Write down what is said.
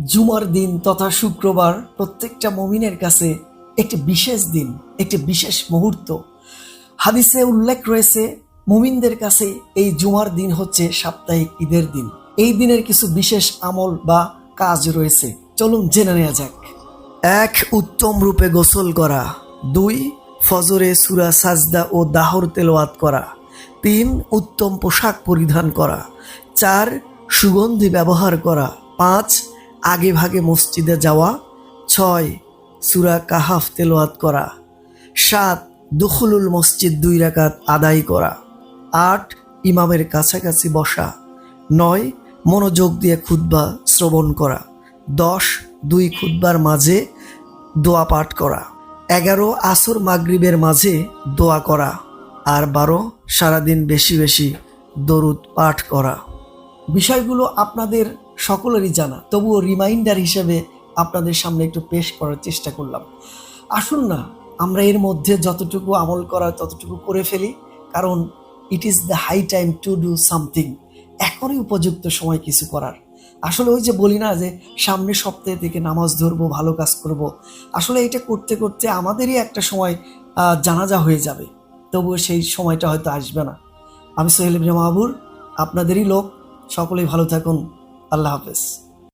জুমার দিন তথা শুক্রবার প্রত্যেকটা মুমিনের কাছে একটি বিশেষ দিন, একটি বিশেষ মুহূর্ত। হাদিসে উল্লেখ রয়েছে মুমিনদের কাছে এই জুমার দিন হচ্ছে সাপ্তাহিক ঈদের দিন। এই দিনের কিছু বিশেষ আমল বা কাজ রয়েছে, চলুন জেনে নেওয়া যাক। 1. উত্তম রূপে গোসল করা। 2. ফজরে সূরা সাজদা ও দাহর তেলাওয়াত করা। 3. উত্তম পোশাক পরিধান করা। 4. সুগন্ধি ব্যবহার করা। 5. আগে ভাগে মসজিদে যাওয়া। 6. সূরা কাহাফ তেলাওয়াত করা। 7. দুখুলুল মসজিদ 2 রাকাত আদায় করা। 8. ইমামের কাছাকাছি বসা। 9. মনোযোগ দিয়ে খুতবা শ্রবণ করা। 10. 2 খুতবার মাঝে দোয়া পাঠ করা। 11. আসর মাগরিবের মাঝে দোয়া করা। আর 12. সারাদিন বেশি বেশি দরুদ পাঠ করা। বিষয়গুলো আপনাদের সকলেরই জানা, তবুও রিমাইন্ডার হিসেবে আপনাদের সামনে একটু পেশ করার চেষ্টা করলাম। আসুন না আমরা এর মধ্যে যতটুকু আমল করার ততটুকু করে ফেলি, কারণ it is the high time to do something. এখনই উপযুক্ত সময় কিছু করার। আসলে ওই যে বলি না যে সামনের সপ্তাহে থেকে নামাজ ধরবো, ভালো কাজ করব, আসলে এটা করতে করতে আমাদেরই একটা সময় জানাজা হয়ে যাবে, তবুও সেই সময়টা হয়তো আসবে না। আমি সোহেল ইবনে মাহবুব, আপনাদেরই লোক। সকলেই ভালো থাকুন। আল্লাহ হাফেজ।